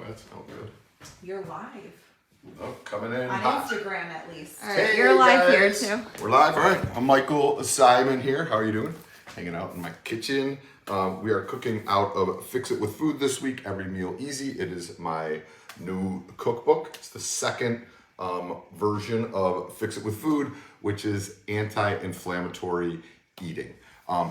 That's no good. You're live. Oh, coming in On hot. Instagram, at least. All right, Hey, you're live guys. here too. We're live. All right. I'm Michael Symon here. How are you doing? Hanging out in my kitchen. We are cooking out of Fix It With Food this week. Every Meal Easy. It is my new cookbook. It's the second version of Fix It With Food, which is anti-inflammatory eating.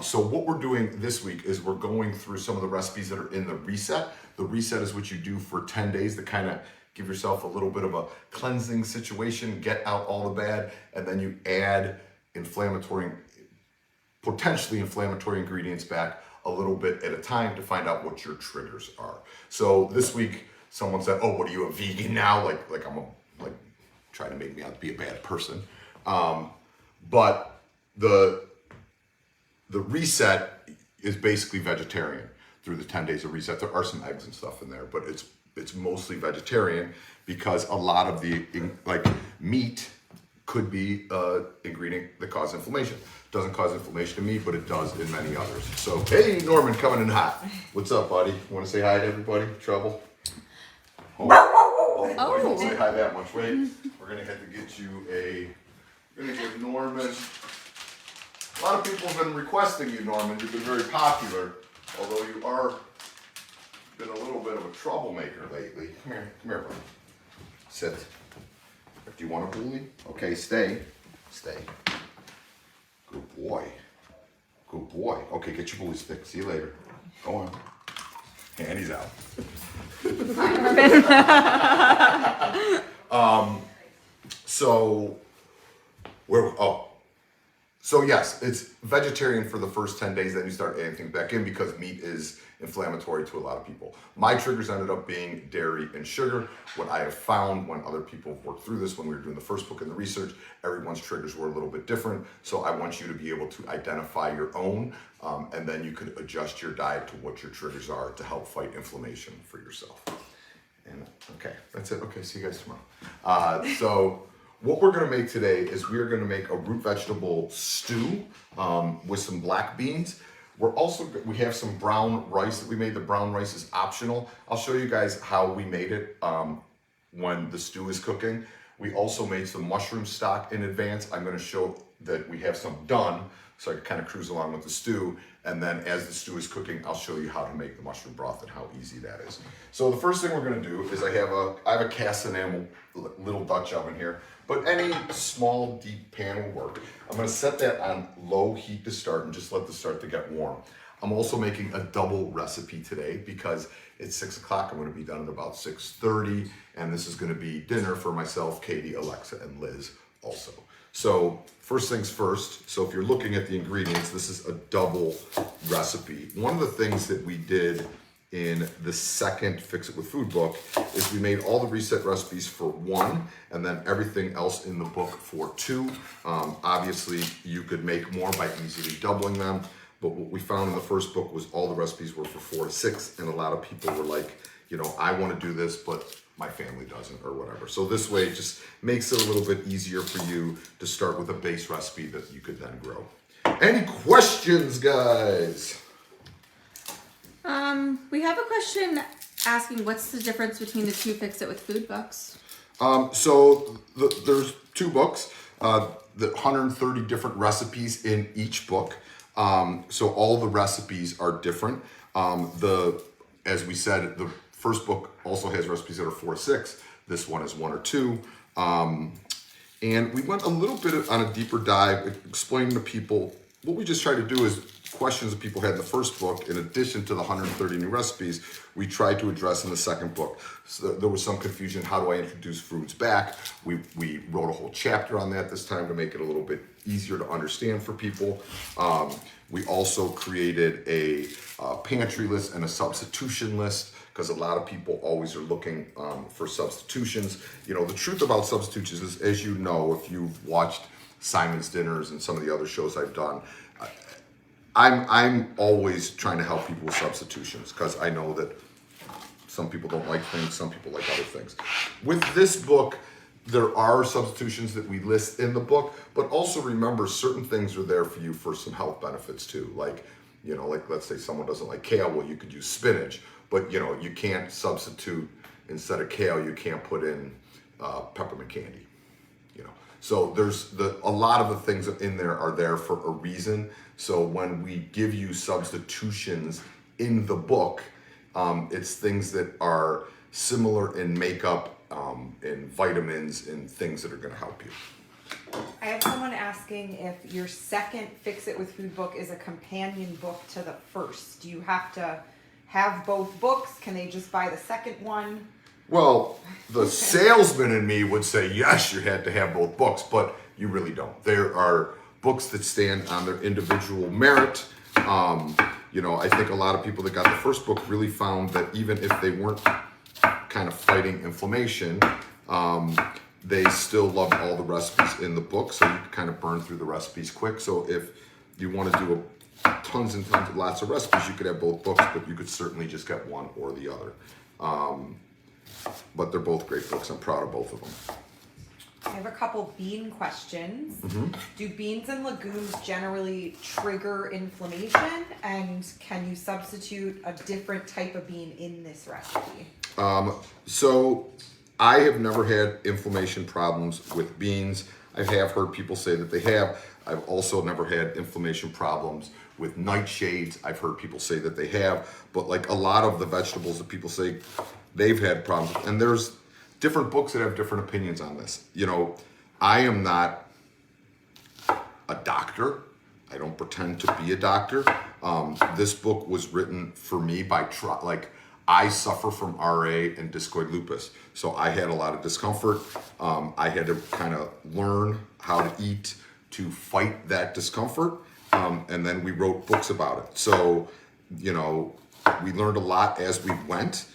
So what we're doing this week is we're going through some of the recipes that are in the reset. The reset is what you do for 10 days to kind of give yourself a little bit of a cleansing situation, get out all the bad, and then you add potentially inflammatory ingredients back a little bit at a time to find out what your triggers are. So this week, someone said, "Oh, what are you, a vegan now?" Like I'm trying to make me out to be a bad person. But the reset is basically vegetarian through the 10 days of reset. There are some eggs and stuff in there, but it's mostly vegetarian because a lot of the meat could be an ingredient that causes inflammation. Doesn't cause inflammation to me, but it does in many others. So, hey, Norman, coming in hot. What's up, buddy? Want to say hi to everybody? Trouble? Oh, boy, don't say hi that much. Wait, we're gonna have to get you we're gonna give Norman. A lot of people have been requesting you, Norman. You've been very popular, although you are been a little bit of a troublemaker lately. Come here, buddy. Sit. Do you want a bully? Okay, stay. Good boy. Okay, get your bully stick. See you later. Go on. And he's out. So yes, it's vegetarian for the first 10 days, then you start adding things back in because meat is inflammatory to a lot of people. My triggers ended up being dairy and sugar. What I have found when other people have worked through this, when we were doing the first book in the research, everyone's triggers were a little bit different. So I want you to be able to identify your own, and then you could adjust your diet to what your triggers are to help fight inflammation for yourself. And okay, that's it. Okay, see you guys tomorrow. So what we're gonna make today is we are gonna make a root vegetable stew with some black beans. We have some brown rice that we made. The brown rice is optional. I'll show you guys how we made it when the stew is cooking. We also made some mushroom stock in advance. I'm gonna show that we have some done so I can kind of cruise along with the stew. And then as the stew is cooking, I'll show you how to make the mushroom broth and how easy that is. So the first thing we're gonna do is I have a cast enamel little Dutch oven here, but any small deep pan will work. I'm gonna set that on low heat to start and just let this start to get warm. I'm also making a double recipe today because it's 6 o'clock. I'm gonna be done at about 6:30, and this is gonna be dinner for myself, Katie, Alexa, and Liz also. So first things first, so if you're looking at the ingredients, this is a double recipe. One of the things that we did in the second Fix It With Food book is we made all the reset recipes for 1 and then everything else in the book for 2. Obviously, you could make more by easily doubling them, but what we found in the first book was all the recipes were for 4 to 6, and a lot of people were like, I want to do this, but my family doesn't or whatever. So this way it just makes it a little bit easier for you to start with a base recipe that you could then grow. Any questions, guys? We have a question asking what's the difference between the 2 Fix It With Food books? There's 2 books, the 130 different recipes in each book. So all the recipes are different. As we said, the first book also has recipes that are 4 to 6. This one is 1 or 2. And we went a little bit on a deeper dive, explaining to people, what we just tried to do is questions that people had in the first book, in addition to the 130 new recipes, we tried to address in the second book. So there was some confusion, how do I introduce foods back? We wrote a whole chapter on that this time to make it a little bit easier to understand for people. We also created a pantry list and a substitution list, because a lot of people always are looking for substitutions. The truth about substitutions is, as you know, if you've watched Simon's Dinners and some of the other shows I've done, I'm always trying to help people with substitutions because I know that some people don't like things, some people like other things. With this book, there are substitutions that we list in the book, but also remember certain things are there for you for some health benefits too. Like let's say someone doesn't like kale, well, you could use spinach, but you can't substitute instead of kale, you can't put in peppermint candy. So there's a lot of the things in there are there for a reason. So when we give you substitutions in the book, it's things that are similar in makeup, in vitamins, and things that are going to help you. I have someone asking if your second Fix It with Food book is a companion book to the first. Do you have to have both books? Can they just buy the second one? Well, the salesman in me would say, yes, you had to have both books, but you really don't. There are books that stand on their individual merit. I think a lot of people that got the first book really found that even if they weren't kind of fighting inflammation, they still loved all the recipes in the book, so you could kind of burn through the recipes quick. So if you want to do tons and tons of lots of recipes, you could have both books, but you could certainly just get one or the other. But they're both great books. I'm proud of both of them. I have a couple bean questions. Mm-hmm. Do beans and legumes generally trigger inflammation? And can you substitute a different type of bean in this recipe? So I have never had inflammation problems with beans. I have heard people say that they have. I've also never had inflammation problems with nightshades. I've heard people say that they have. But like a lot of the vegetables that people say they've had problems with, and there's different books that have different opinions on this. I am not a doctor. I don't pretend to be a doctor. This book was written for me by I suffer from RA and discoid lupus, so I had a lot of discomfort. I had to kind of learn how to eat to fight that discomfort, and then we wrote books about it. So, we learned a lot as we went.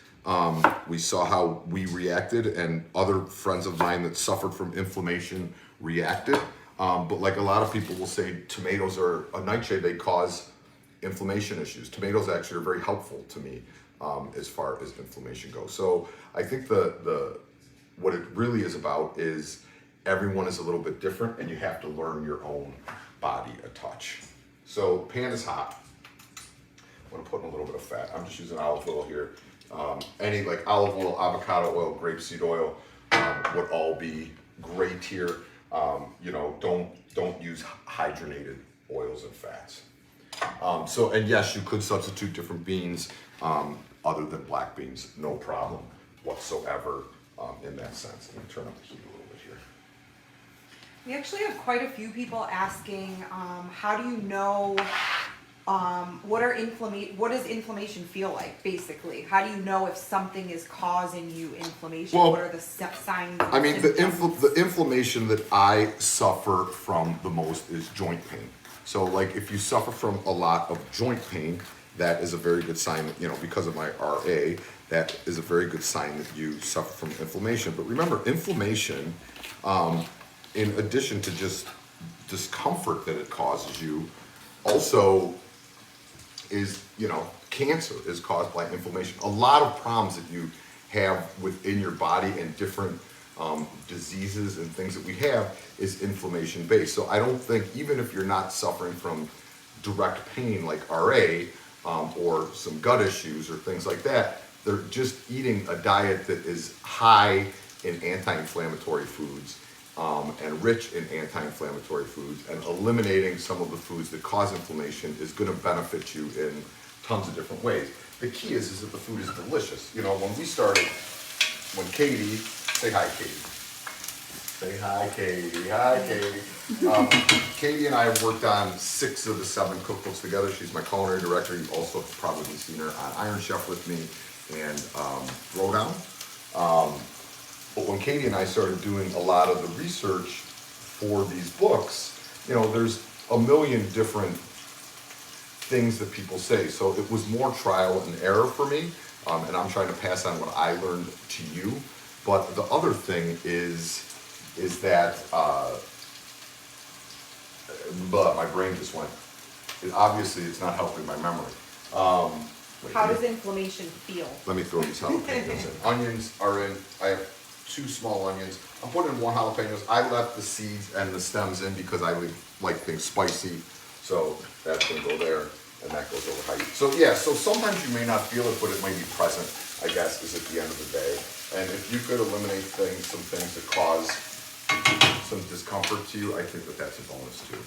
We saw how we reacted, and other friends of mine that suffered from inflammation reacted. But like a lot of people will say, tomatoes are a nightshade, they cause inflammation issues. Tomatoes actually are very helpful to me as far as inflammation goes. So I think what it really is about is everyone is a little bit different, and you have to learn your own body a touch. So pan is hot. I'm gonna put in a little bit of fat. I'm just using olive oil here. Any like olive oil, avocado oil, grapeseed oil would all be great here. Don't use hydrogenated oils and fats. And yes, you could substitute different beans other than black beans, no problem whatsoever in that sense. Let me turn up the heat a little bit here. We actually have quite a few people asking, how do you know, what does inflammation feel like, basically? How do you know if something is causing you inflammation? Well, what are the signs? I mean, the inflammation that I suffer from the most is joint pain. So like if you suffer from a lot of joint pain, that is a very good sign that, because of my RA, that is a very good sign that you suffer from inflammation. But remember, inflammation, in addition to just discomfort that it causes you, also is, cancer is caused by inflammation. A lot of problems that you have within your body and different diseases and things that we have is inflammation based. So I don't think, even if you're not suffering from direct pain like RA or some gut issues or things like that, they're just eating a diet that is high in anti-inflammatory foods and rich in anti-inflammatory foods, and eliminating some of the foods that cause inflammation is going to benefit you in tons of different ways. The key is that the food is delicious. When we started, when Katie, say hi, Katie. Say hi, Katie. Hi, Katie. Katie and I have worked on 6 of the 7 cookbooks together. She's my culinary director. You've also probably seen her on Iron Chef with me and Throwdown. But when Katie and I started doing a lot of the research for these books, there's a million different things that people say. So it was more trial and error for me, and I'm trying to pass on what I learned to you. But the other thing is that my brain just went. Obviously, it's not helping my memory. How does inflammation feel? Let me throw these jalapenos in. Onions are in. I have 2 small onions. I'm putting in 1 jalapenos. I left the seeds and the stems in because I like things spicy, so that's gonna go there. and that goes over how you. So yeah, so sometimes you may not feel it, but it might be present, I guess, is at the end of the day. And if you could eliminate some things that cause some discomfort to you, I think that that's a bonus too.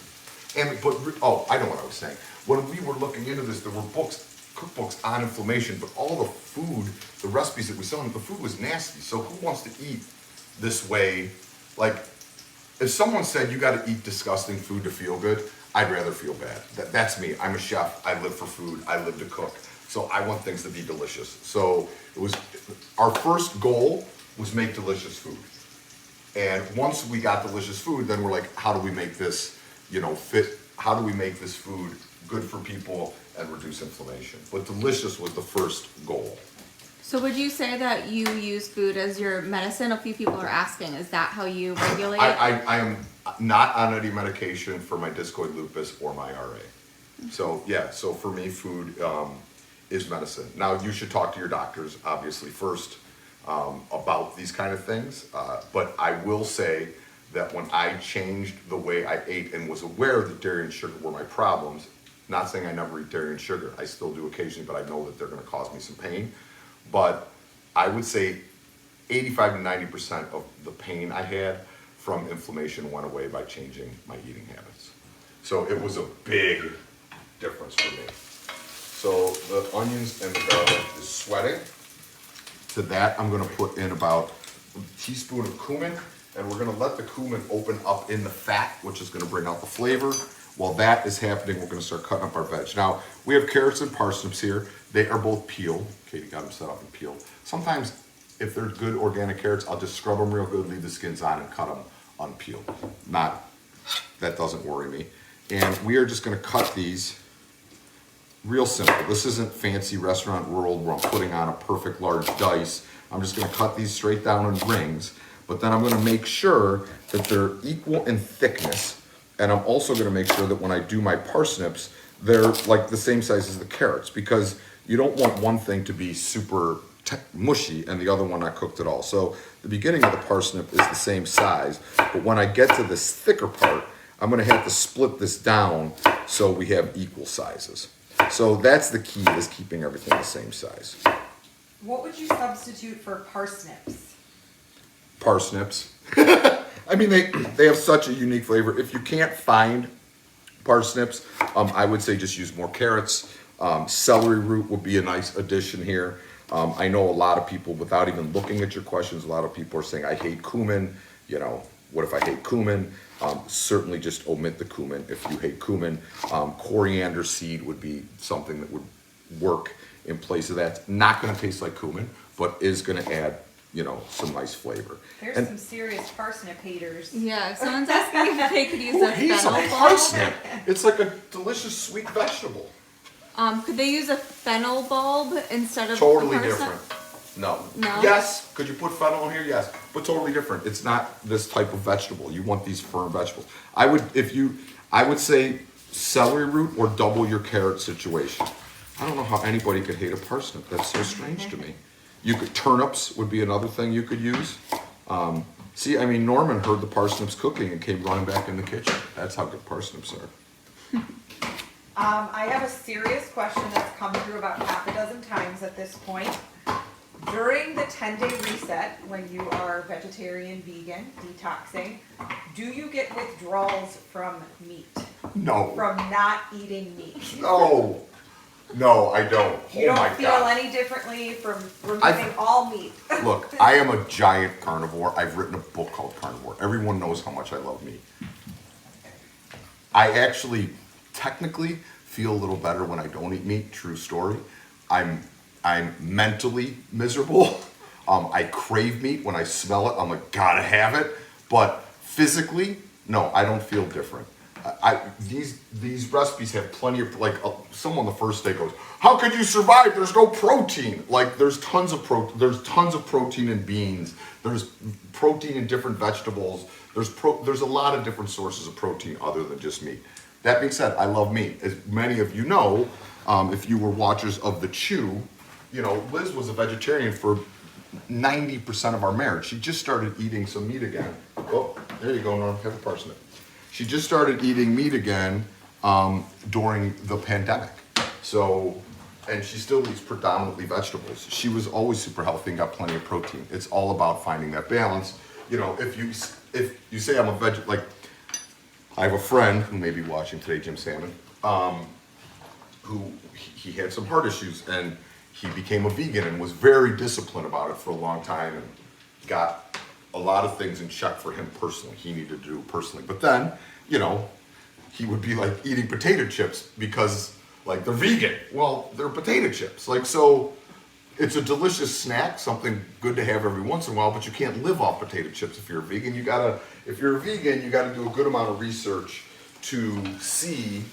I know what I was saying. When we were looking into this, there were cookbooks on inflammation, but all the food, the recipes that we saw, the food was nasty. So who wants to eat this way? Like, if someone said you got to eat disgusting food to feel good, I'd rather feel bad. That's me. I'm a chef. I live for food. I live to cook. So I want things to be delicious. So it was our first goal was make delicious food. And once we got delicious food, then we're like, how do we make this, fit? How do we make this food good for people and reduce inflammation? But delicious was the first goal. So would you say that you use food as your medicine? A few people are asking, is that how you regulate? I am not on any medication for my discoid lupus or my RA. So yeah, so for me, food is medicine. Now you should talk to your doctors, obviously, first about these kind of things. But I will say that when I changed the way I ate and was aware that dairy and sugar were my problems, not saying I never eat dairy and sugar, I still do occasionally, but I know that they're going to cause me some pain. But I would say 85 to 90% of the pain I had from inflammation went away by changing my eating habits. So it was a big difference for me. So the onions and the garlic is sweating. To that, I'm gonna put in about a teaspoon of cumin, and we're gonna let the cumin open up in the fat, which is gonna bring out the flavor. While that is happening, we're gonna start cutting up our veg. Now, we have carrots and parsnips here. They are both peeled. Katie got them set up and peeled. Sometimes, if they're good organic carrots, I'll just scrub them real good, leave the skins on, and cut them unpeeled. That doesn't worry me. And we are just gonna cut these real simple. This isn't fancy restaurant world where I'm putting on a perfect large dice. I'm just gonna cut these straight down in rings, but then I'm gonna make sure that they're equal in thickness. And I'm also gonna make sure that when I do my parsnips, they're like the same size as the carrots, because you don't want one thing to be super mushy and the other one not cooked at all. So the beginning of the parsnip is the same size, but when I get to this thicker part, I'm gonna have to split this down so we have equal sizes. So that's the key, is keeping everything the same size. What would you substitute for parsnips? Parsnips. I mean, they have such a unique flavor. If you can't find parsnips, I would say just use more carrots. Celery root would be a nice addition here. I know a lot of people, without even looking at your questions, a lot of people are saying, I hate cumin. What if I hate cumin? Certainly just omit the cumin if you hate cumin. Coriander seed would be something that would work in place of that. Not going to taste like cumin, but is going to add, some nice flavor. There's some serious parsnip haters. Yeah, if someone's asking if they could use Who a hates a fennel bulb. parsnip? It's like a delicious sweet vegetable. Could they use a fennel bulb instead of Totally a parsnip? different. No. No? Yes. Could you put fennel in here? Yes. But totally different. It's not this type of vegetable. You want these firm vegetables. I would say celery root or double your carrot situation. I don't know how anybody could hate a parsnip. That's so strange to me. Turnips would be another thing you could use. Norman heard the parsnips cooking and came running back in the kitchen. That's how good parsnips are. I have a serious question that's come through about half a dozen times at this point. During the 10-day reset, when you are vegetarian, vegan, detoxing, do you get withdrawals from meat? No. From not eating meat? No, I don't. You Oh my don't feel God. any differently from removing all meat? Look, I am a giant carnivore. I've written a book called Carnivore. Everyone knows how much I love meat. I actually technically feel a little better when I don't eat meat. True story. I'm mentally miserable. I crave meat. When I smell it, I'm like, gotta have it. But physically, no, I don't feel different. These recipes have plenty of, someone the first day goes, how could you survive? There's no protein. There's tons of protein in beans. There's protein in different vegetables. There's a lot of different sources of protein other than just meat. That being said, I love meat. As many of you know, if you were watchers of The Chew, Liz was a vegetarian for 90% of our marriage. She just started eating some meat again. Oh, there you go, Norm, have a parsnip. She just started eating meat again during the pandemic. So, and she still eats predominantly vegetables. She was always super healthy and got plenty of protein. It's all about finding that balance. You know, if you say I'm a like, I have a friend who may be watching today, Jim Salmon, who he had some heart issues and he became a vegan and was very disciplined about it for a long time and got a lot of things in check for him personally. He needed to do personally. But then, you know, he would be like eating potato chips because like they're vegan. Well, they're potato chips. Like, so it's a delicious snack, something good to have every once in a while, but you can't live off potato chips if you're a vegan. If you're a vegan, you gotta do a good amount of research to see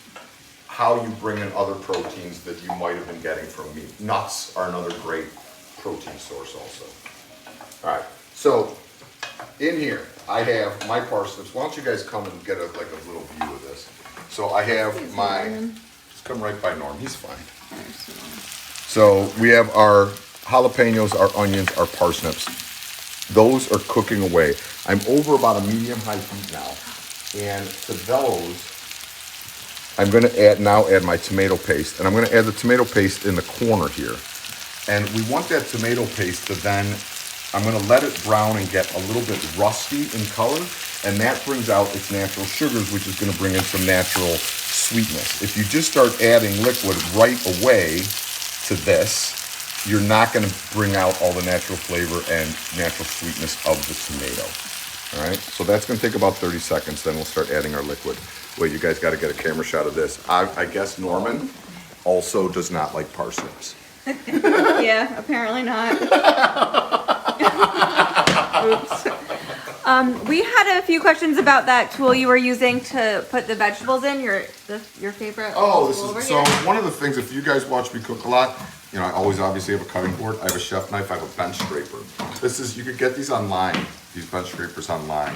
how you bring in other proteins that you might have been getting from meat. Nuts are another great protein source also. All right, so in here, I have my parsnips. Why don't you guys come and get a little view of this? So I have just come right by Norm, he's fine. So we have our jalapenos, our onions, our parsnips. Those are cooking away. I'm over about a medium-high heat now. And to those, I'm gonna add my tomato paste. And I'm gonna add the tomato paste in the corner here. And we want that tomato paste to then, I'm gonna let it brown and get a little bit rusty in color. And that brings out its natural sugars, which is gonna bring in some natural sweetness. If you just start adding liquid right away to this, you're not gonna bring out all the natural flavor and natural sweetness of the tomato. All right, so that's gonna take about 30 seconds, then we'll start adding our liquid. Wait, you guys gotta get a camera shot of this. I guess Norman also does not like parsnips. Yeah, apparently not. Oops. We had a few questions about that tool you were using to put the vegetables in, your favorite Oh, tool over so here. one of the things, if you guys watch me cook a lot, you know, I always obviously have a cutting board. I have a chef knife, I have a bench scraper. You could get these online, these bench scrapers online.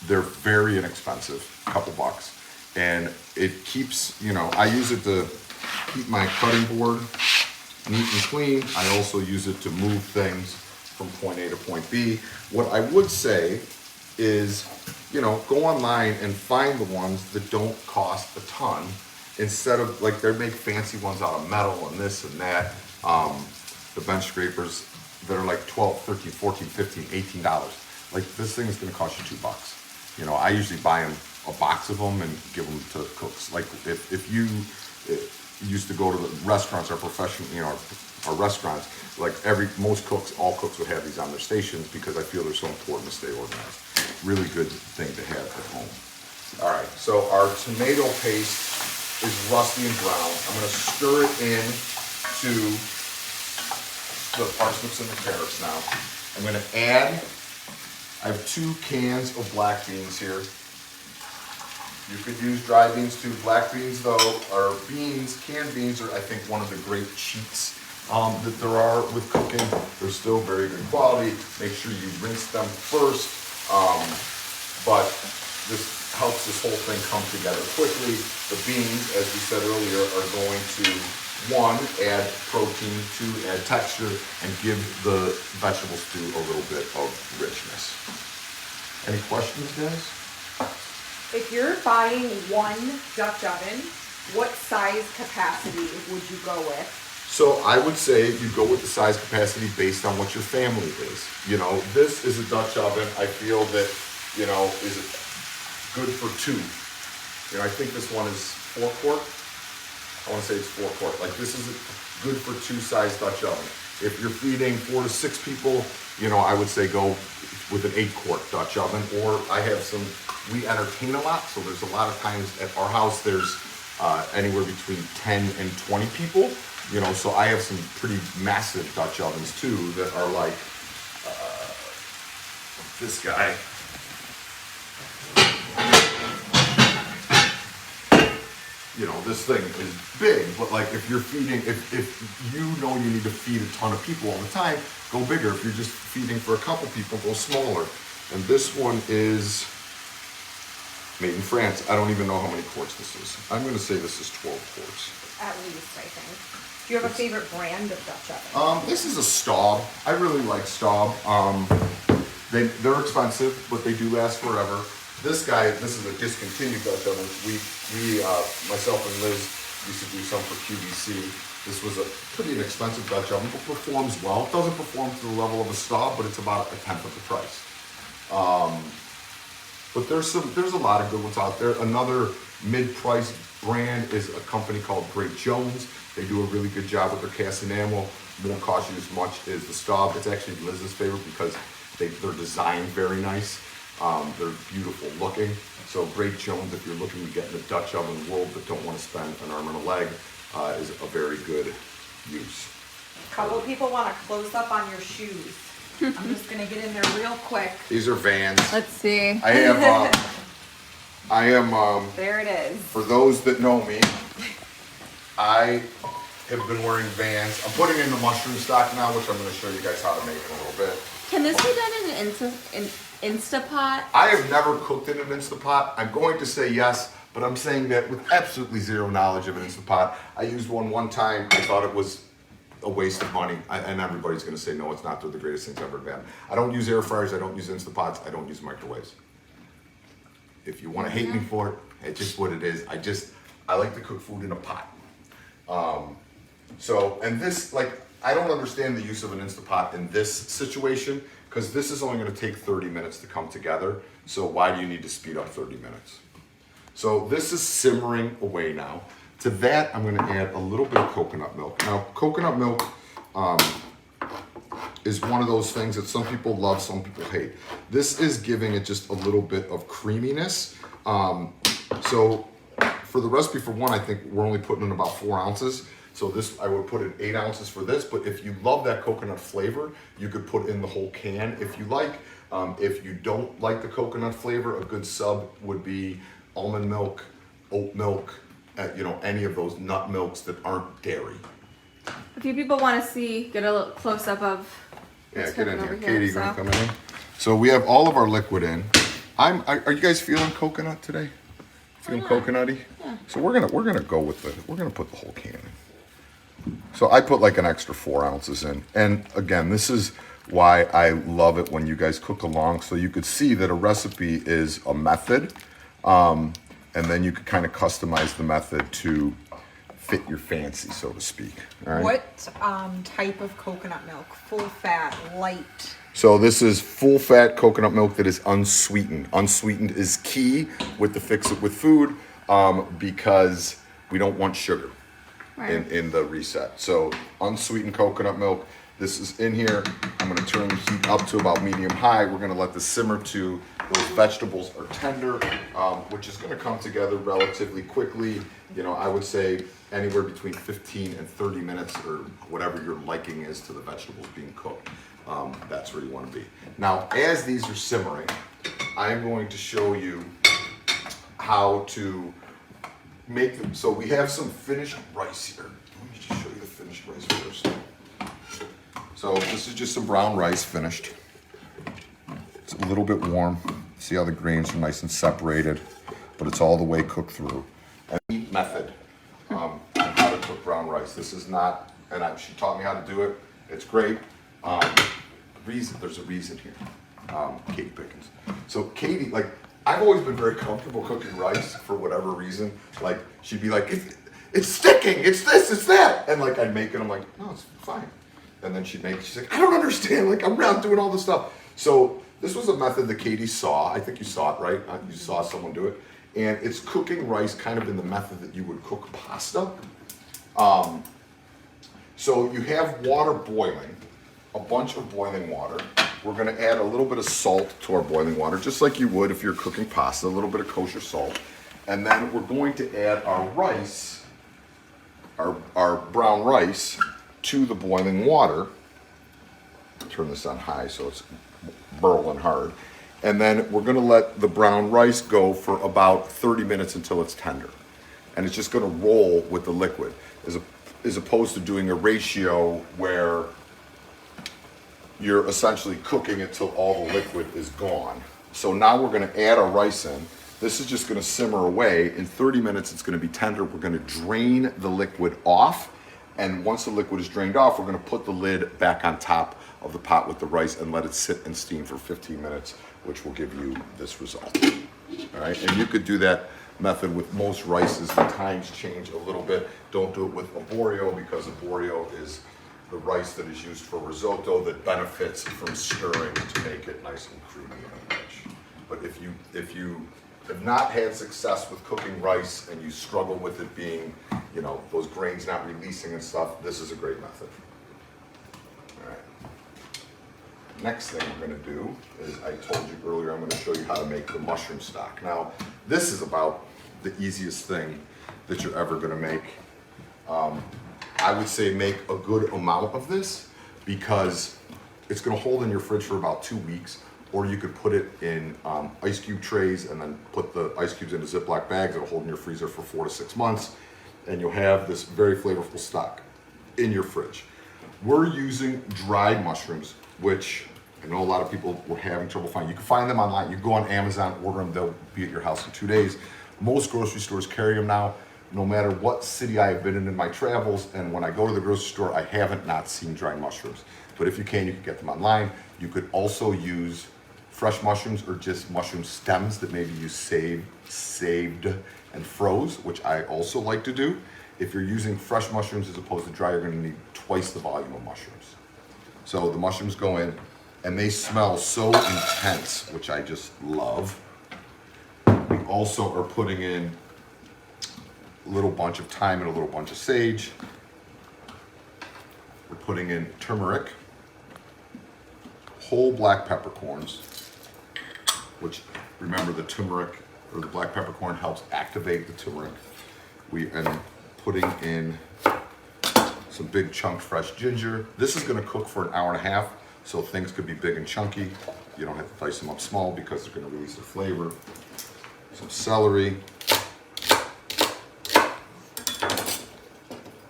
They're very inexpensive, a couple bucks. And it keeps, you know, I use it to keep my cutting board neat and clean. I also use it to move things from point A to point B. What I would say is, you know, go online and find the ones that don't cost a ton, instead of, like, they make fancy ones out of metal and this and that. The bench scrapers that are like 12, 13, 14, 15, $18. Like, this thing is gonna cost you $2. You know, I usually buy them, a box of them, and give them to cooks. Like, if you used to go to the restaurants, our professional, you know, our restaurants, like all cooks would have these on their stations because I feel they're so important to stay organized. Really good thing to have at home. All right, so our tomato paste is rusty and brown. I'm gonna stir it in to the parsnips and the carrots now. I'm gonna add, I have 2 cans of black beans here. You could use dry beans too. Black beans though, or beans, canned beans are, I think, one of the great cheats that there are with cooking. They're still very good quality. Make sure you rinse them first, but this helps this whole thing come together quickly. The beans, as we said earlier, are going to, 1, add protein, 2, add texture, and give the vegetable stew a little bit of richness. Any questions, guys? If you're buying one Dutch oven, what size capacity would you go with? So I would say you go with the size capacity based on what your family is. You know, this is a Dutch oven. I feel that, you know, is good for 2. You know, I think this one is 4 quart. I want to say it's 4 quart. Like, this is good for 2 size Dutch oven. If you're feeding 4 to 6 people, you know, I would say go with an 8 quart Dutch oven. Or I have we entertain a lot, so there's a lot of times at our house there's anywhere between 10 and 20 people. You know, so I have some pretty massive Dutch ovens too that are like this guy. You know, this thing is big, but like if you're feeding, if you know you need to feed a ton of people all the time, go bigger. If you're just feeding for a couple people, go smaller. And this one is made in France. I don't even know how many quarts this is. I'm going to say this is 12 quarts. At least, I think. Do you have a favorite brand of Dutch oven? This is a Staub. I really like Staub. They're expensive, but they do last forever. This is a discontinued Dutch oven. We myself and Liz Used to do some for QVC. This was a pretty inexpensive Dutch oven, but performs well. It doesn't perform to the level of a stove, but it's about a tenth of the price. But there's a lot of good ones out there. Another mid-price brand is a company called Great Jones. They do a really good job with their cast enamel. Won't cost you as much as the stove. It's actually Liz's favorite because they're designed very nice. They're beautiful looking. So Great Jones, if you're looking to get in the Dutch oven world but don't want to spend an arm and a leg, is a very good use. A couple people want a close up on your shoes. I'm just gonna get in there real quick. These are Vans. Let's see. I am, There it is. for those that know me, I have been wearing Vans. I'm putting in the mushroom stock now, which I'm going to show you guys how to make in a little bit. Can this be done in an Instapot? I have never cooked in an Instapot. I'm going to say yes, but I'm saying that with absolutely zero knowledge of an Instapot. I used one time. I thought it was a waste of money, and everybody's going to say, no, it's not. They're the greatest things ever invented. I don't use air fryers. I don't use Instapots. I don't use microwaves. If you want to hate me for it, it's just what it is. I like to cook food in a pot. And this, I don't understand the use of an Instapot in this situation, because this is only going to take 30 minutes to come together. So why do you need to speed up 30 minutes? So this is simmering away now. To that, I'm going to add a little bit of coconut milk. Now, coconut milk is one of those things that some people love, some people hate. This is giving it just a little bit of creaminess. So for the recipe for one, I think we're only putting in about 4 ounces. So this, I would put in 8 ounces for this, but if you love that coconut flavor, you could put in the whole can if you like. If you don't like the coconut flavor, a good sub would be almond milk, oat milk, any of those nut milks that aren't dairy. A few people want to get a little close up of. Yeah, get in here. Here, Katie, you gonna come in? So we have all of our liquid in. Are you guys feeling coconut today? Feeling coconutty? Yeah. So we're gonna go with we're gonna put the whole can in. So I put like an extra 4 ounces in. And again, this is why I love it when you guys cook along, so you could see that a recipe is a method, and then you could kind of customize the method to fit your fancy, so to speak. All right? What type of coconut milk? Full fat, light? So this is full fat coconut milk that is unsweetened. Unsweetened is key with the Fix It With Food, because we don't want sugar in the reset. So unsweetened coconut milk. This is in here. I'm going to turn the heat up to about medium high. We're going to let this simmer to those vegetables are tender, which is going to come together relatively quickly. I would say anywhere between 15 and 30 minutes, or whatever your liking is to the vegetables being cooked. That's where you want to be. Now, as these are simmering, I'm going to show you how to make them. So we have some finished rice here. Let me just show you the finished rice first. So this is just some brown rice finished. It's a little bit warm. See how the grains are nice and separated, but it's all the way cooked through. And the method on how to cook brown rice. This is not, she taught me how to do it. It's great. There's a reason here. Katie Pickens. So Katie, I've always been very comfortable cooking rice for whatever reason. She'd be like, it's sticking, it's this, it's that. And I'd make it, I'm like, no, it's fine. And then she's like, I don't understand, I'm around doing all this stuff. So this was a method that Katie saw. I think you saw it, right? You saw someone do it. And it's cooking rice kind of in the method that you would cook pasta. So you have water boiling, a bunch of boiling water. We're going to add a little bit of salt to our boiling water, just like you would if you're cooking pasta, a little bit of kosher salt. And then we're going to add our rice, our brown rice, to the boiling water. Turn this on high so it's burling hard. And then we're going to let the brown rice go for about 30 minutes until it's tender. And it's just going to roll with the liquid, as opposed to doing a ratio where you're essentially cooking it till all the liquid is gone. So now we're going to add our rice in. This is just going to simmer away. In 30 minutes, it's going to be tender. We're going to drain the liquid off. And once the liquid is drained off, we're going to put the lid back on top of the pot with the rice and let it sit and steam for 15 minutes, which will give you this result. All right, and you could do that method with most rices. The times change a little bit. Don't do it with arborio because arborio is the rice that is used for risotto that benefits from stirring to make it nice and creamy and rich. But if you have not had success with cooking rice and you struggle with it being, you know, those grains not releasing and stuff, this is a great method. All right. Next thing we're going to do is, I told you earlier, I'm going to show you how to make the mushroom stock. Now, this is about the easiest thing that you're ever going to make. I would say make a good amount of this because it's going to hold in your fridge for about 2 weeks, or you could put it in ice cube trays and then put the ice cubes into Ziploc bags. It'll hold in your freezer for 4 to 6 months, and you'll have this very flavorful stock in your fridge. We're using dried mushrooms, which I know a lot of people were having trouble finding. You can find them online. You can go on Amazon, order them, they'll be at your house in 2 days. Most grocery stores carry them now, no matter what city I have been in my travels, and when I go to the grocery store, I haven't not seen dried mushrooms. But if you can get them online. You could also use fresh mushrooms or just mushroom stems that maybe you saved and froze, which I also like to do. If you're using fresh mushrooms as opposed to dry, you're gonna need twice the volume of mushrooms. So the mushrooms go in, and they smell so intense, which I just love. We also are putting in a little bunch of thyme and a little bunch of sage. We're putting in turmeric, whole black peppercorns, which, remember, the turmeric or the black peppercorn helps activate the turmeric. We are putting in some big chunked fresh ginger. This is going to cook for an hour and a half, so things could be big and chunky. You don't have to dice them up small because they're going to release their flavor. Some celery.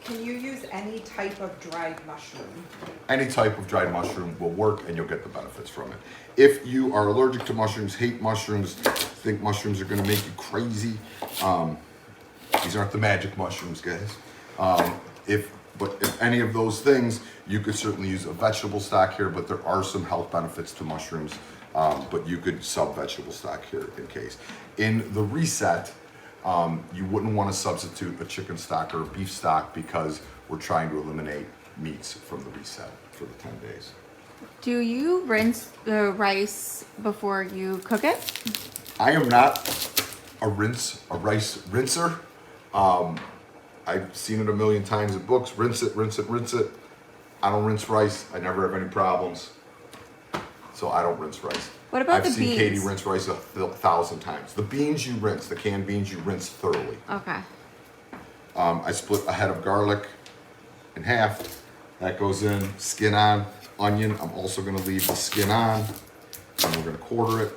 Can you use any type of dried mushroom? Any type of dried mushroom will work, and you'll get the benefits from it. If you are allergic to mushrooms, hate mushrooms, think mushrooms are going to make you crazy, these aren't the magic mushrooms, guys. If any of those things, you could certainly use a vegetable stock here, but there are some health benefits to mushrooms, but you could sub vegetable stock here in case. In the reset, you wouldn't want to substitute a chicken stock or a beef stock because we're trying to eliminate meats from the reset for the 10 days. Do you rinse the rice before you cook it? I am not a rice rinser. I've seen it a million times in books. Rinse it, rinse it, rinse it. I don't rinse rice. I never have any problems. So I don't rinse rice. What about the I've seen beans? Katie rinse rice 1,000 times. The beans you rinse, the canned beans you rinse thoroughly. Okay. I split a head of garlic in half. That goes in, skin on. Onion, I'm also going to leave the skin on. And we're going to quarter it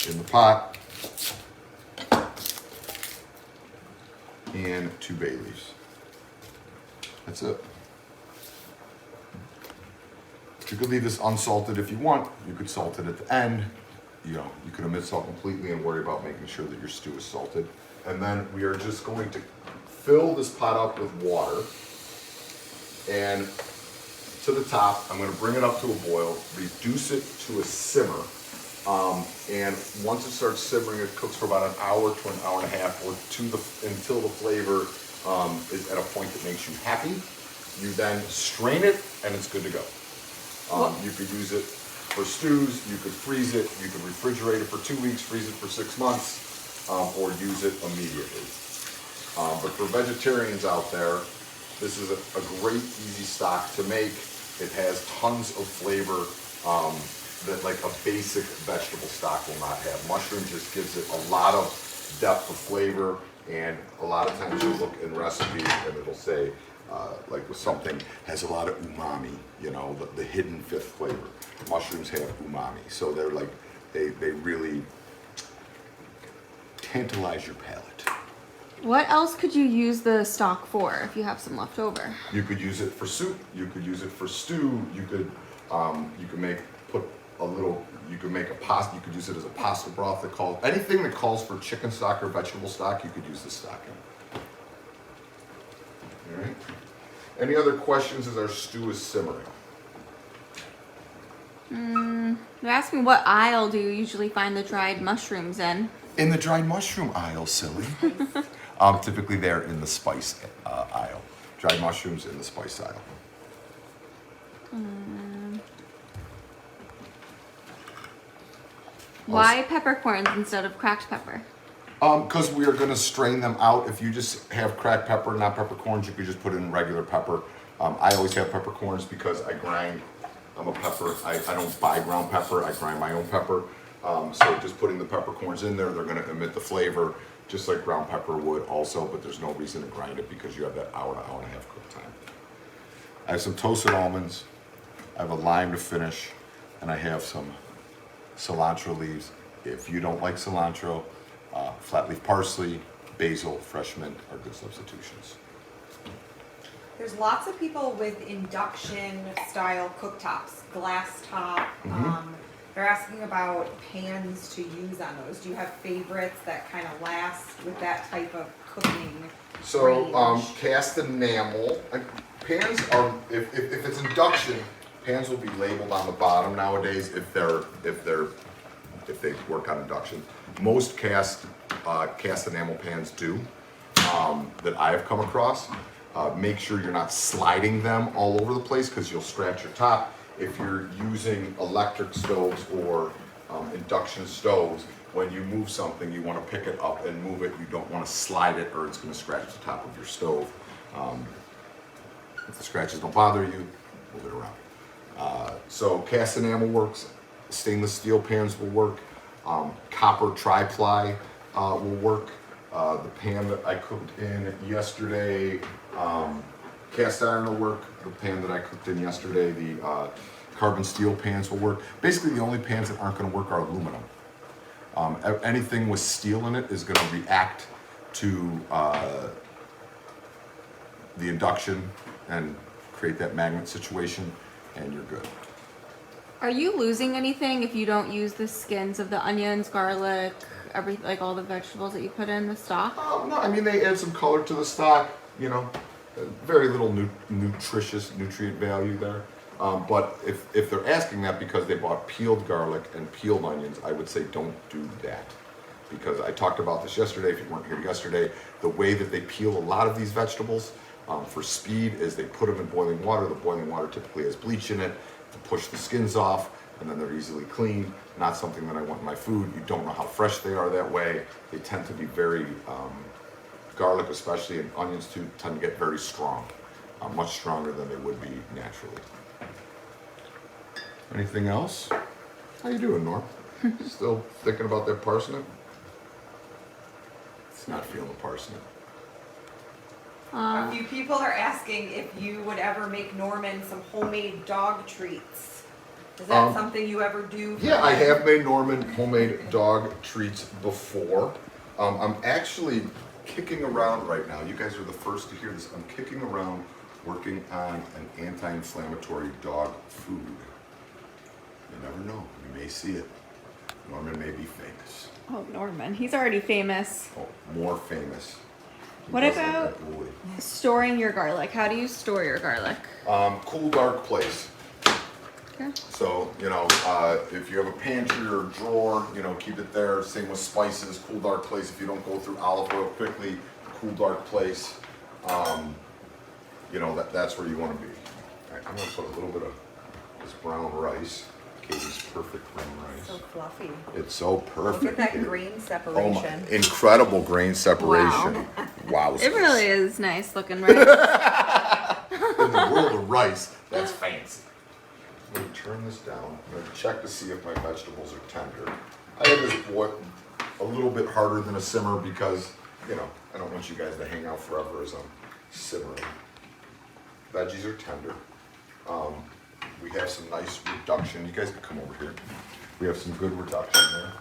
in the pot. And 2 bay leaves. That's it. You could leave this unsalted if you want. You could salt it at the end. You know, you could omit salt completely and worry about making sure that your stew is salted. And then we are just going to fill this pot up with water. And to the top, I'm going to bring it up to a boil, reduce it to a simmer. And once it starts simmering, it cooks for about an hour to an hour and a half, or until the flavor is at a point that makes you happy. You then strain it, and it's good to go. You could use it for stews, you could freeze it, you could refrigerate it for 2 weeks, freeze it for 6 months, or use it immediately. But for vegetarians out there, this is a great, easy stock to make. It has tons of flavor that like a basic vegetable stock will not have. Mushroom just gives it a lot of depth of flavor, and a lot of times you look in recipes and it'll say, like with something has a lot of umami, you know, the hidden fifth flavor. Mushrooms have umami, so they're like, they really tantalize your palate. What else could you use the stock for if you have some left over? You could use it for soup. You could use it for stew. You could make a pasta. You could use it as a pasta broth. Anything that calls for chicken stock or vegetable stock, you could use this stock in. All right. Any other questions as our stew is simmering? You're asking what aisle do you usually find the dried mushrooms in? In the dried mushroom aisle, silly. Typically they're in the spice aisle. Dried mushrooms in the spice aisle. Why peppercorns instead of cracked pepper? Because we are going to strain them out. If you just have cracked pepper, not peppercorns, you could just put in regular pepper. I always have peppercorns because I grind. I'm a pepper. I don't buy ground pepper. I grind my own pepper. So just putting the peppercorns in there, they're going to emit the flavor just like ground pepper would also, but there's no reason to grind it because you have that hour and a half cook time. I have some toasted almonds. I have a lime to finish, and I have some cilantro leaves. If you don't like cilantro, flat leaf parsley, basil, fresh mint are good substitutions. There's lots of people with induction style cooktops, glass top. They're asking about pans to use on those. Do you have favorites that kind of last with that type of cooking So range? cast enamel pans are if it's induction, pans will be labeled on the bottom nowadays if they work on induction. Most cast enamel pans do that I have come across. Make sure you're not sliding them all over the place because you'll scratch your top. If you're using electric stoves or induction stoves, when you move something, you want to pick it up and move it. You don't want to slide it or it's going to scratch the top of your stove. If the scratches don't bother you, move it around. So cast enamel works. Stainless steel pans will work. Copper tri-ply will work. The pan that I cooked in yesterday, cast iron will work. The pan that I cooked in yesterday, the carbon steel pans will work. Basically, the only pans that aren't going to work are aluminum. Anything with steel in it is going to react to the induction and create that magnet situation, and you're good. Are you losing anything if you don't use the skins of the onions, garlic, everything, like all the vegetables that you put in the stock? No, I mean, they add some color to the stock, you know, very little nutrient value there. But if they're asking that because they bought peeled garlic and peeled onions, I would say don't do that. Because I talked about this yesterday, if you weren't here yesterday, the way that they peel a lot of these vegetables for speed is they put them in boiling water. The boiling water typically has bleach in it to push the skins off, and then they're easily cleaned. Not something that I want in my food. You don't know how fresh they are that way. They tend to be very, garlic especially, and onions too, tend to get very strong. Much stronger than they would be naturally. Anything else? How you doing, Norm? Still thinking about that parsnip? It's not feeling the parsnip. A few people are asking if you would ever make Norman some homemade dog treats. Is that something you ever do? Yeah, I have made Norman homemade dog treats before. I'm actually kicking around right now. You guys are the first to hear this. I'm kicking around working on an anti-inflammatory dog food. You never know. You may see it. Norman may be famous. Oh, Norman. He's already famous. Oh, more famous. He What does like about that bully. storing your garlic? How do you store your garlic? Cool, dark place. Okay. So, you know, if you have a pantry or a drawer, you know, keep it there. Same with spices, cool, dark place. If you don't go through olive oil quickly, cool, dark place. You know, that's where you want to be. All right, I'm going to put a little bit of this brown rice. Katie's perfect brown rice. So fluffy. It's so perfect. Look at that Katie. grain Oh separation. my, incredible grain separation. Wow. It really is nice looking, right? In the world of rice, that's fancy. I'm going to turn this down. I'm going to check to see if my vegetables are tender. I have this boil a little bit harder than a simmer because, you know, I don't want you guys to hang out forever as I'm simmering. Veggies are tender. We have some nice reduction. You guys can come over here. We have some good reduction there.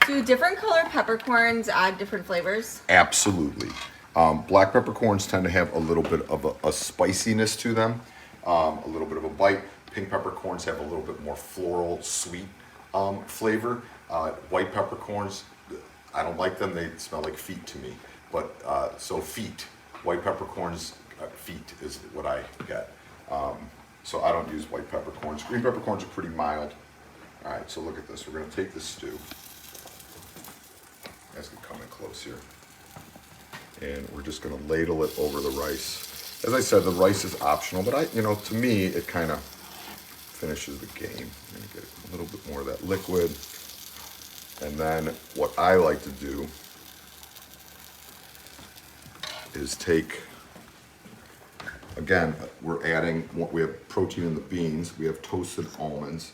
Do different color peppercorns add different flavors? Absolutely. Black peppercorns tend to have a little bit of a spiciness to them, a little bit of a bite. Pink peppercorns have a little bit more floral, sweet flavor. White peppercorns, I don't like them. They smell like feet to me. But so feet, white peppercorns, feet is what I get. So I don't use white peppercorns. Green peppercorns are pretty mild. All right, so look at this. We're going to take this stew. guys can come in close here. And we're just gonna ladle it over the rice. As I said, the rice is optional, but to me, it kind of finishes the game. I'm gonna get a little bit more of that liquid. And then what I like to do is take, again, we have protein in the beans, we have toasted almonds,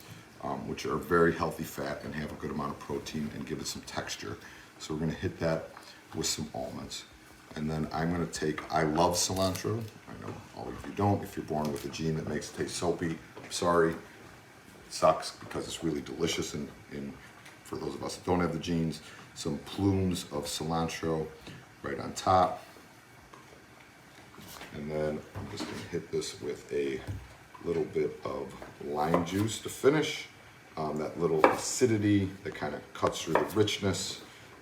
which are very healthy fat and have a good amount of protein and give it some texture. So we're gonna hit that with some almonds. And then I'm gonna I love cilantro. I know all of you don't. If you're born with a gene that makes it taste soapy, I'm sorry. It sucks because it's really delicious and for those of us that don't have the genes, some plumes of cilantro right on top. And then I'm just gonna hit this with a little bit of lime juice to finish. That little acidity that kind of cuts through the richness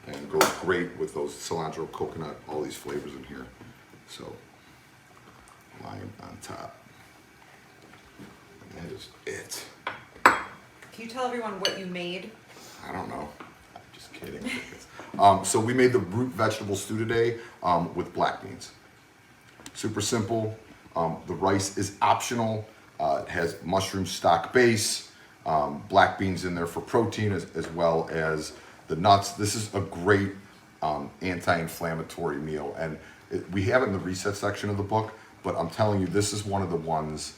and goes great with those cilantro, coconut, all these flavors in here. So, lime on top. And that is it. Can you tell everyone what you made? I don't know. I'm just kidding. So we made the root vegetable stew today with black beans. Super simple. The rice is optional. It has mushroom stock base, black beans in there for protein as well as the nuts. This is a great anti-inflammatory meal, and we have it in the reset section of the book, but I'm telling you, this is one of the ones,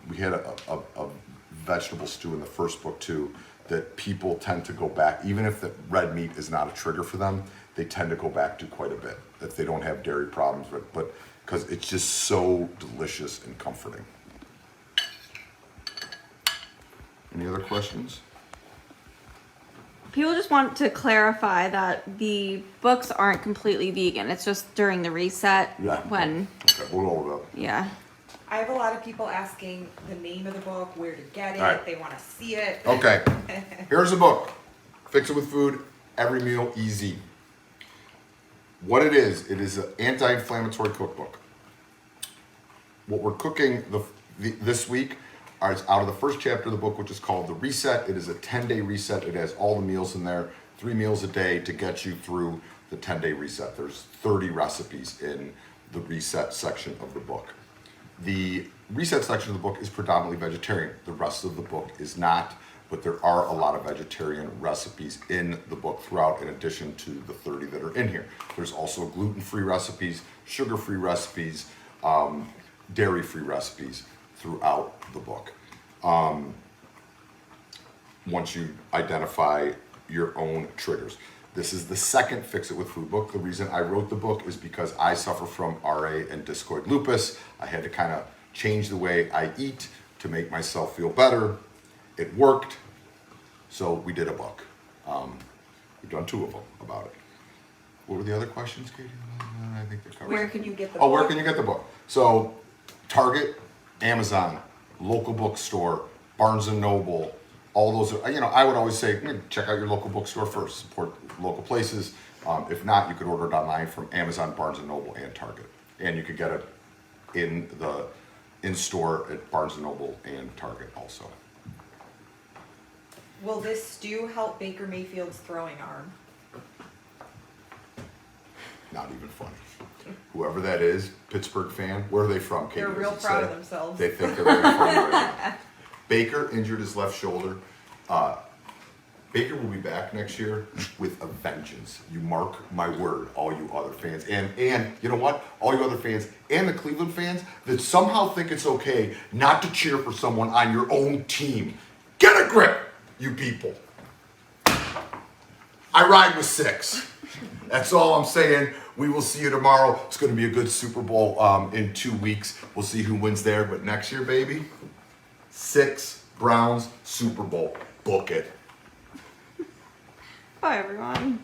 we had a vegetable stew in the first book too, that people tend to go back, even if the red meat is not a trigger for them, they tend to go back to quite a bit if they don't have dairy problems, but because it's just so delicious and comforting. Any other questions? People just want to clarify that the books aren't completely vegan. It's just during the reset when. Okay, we'll go over that. Yeah. I have a lot of people asking the name of the book, where to get it, All right. they want to see it. Okay, here's the book. Fix it with food, every meal easy. What it is an anti-inflammatory cookbook. What we're cooking this week is out of the first chapter of the book, which is called The Reset. It is a 10-day reset. It has all the meals in there, 3 meals a day to get you through the 10-day reset. There's 30 recipes in the reset section of the book. The reset section of the book is predominantly vegetarian. The rest of the book is not, but there are a lot of vegetarian recipes in the book throughout, in addition to the 30 that are in here. There's also gluten-free recipes, sugar-free recipes, dairy-free recipes throughout the book. Once you identify your own triggers. This is the second Fix It with Food book. The reason I wrote the book is because I suffer from RA and discoid lupus. I had to kind of change the way I eat to make myself feel better. It worked, so we did a book. We've done 2 of them about it. What were the other questions, Katie? I think they're covered. Where can you get the book? Oh, where can you get the book? So, Target, Amazon, local bookstore, Barnes & Noble, all those are, I would always say, check out your local bookstore first, support local places. If not, you could order it online from Amazon, Barnes & Noble, and Target. And you could get it in store at Barnes & Noble and Target also. Will this stew help Baker Mayfield's throwing arm? Not even funny. Whoever that is, Pittsburgh fan, where are they from, Katie? They're real proud of themselves. They think they're really funny right now. Baker injured his left shoulder. Baker will be back next year with a vengeance. You mark my word, all you other fans. And you know what? All you other fans and the Cleveland fans that somehow think it's okay not to cheer for someone on your own team. Get a grip, you people. I ride with 6. That's all I'm saying. We will see you tomorrow. It's going to be a good Super Bowl in 2 weeks. We'll see who wins there. But next year, baby, 6 Browns Super Bowl. Book it. Bye, everyone.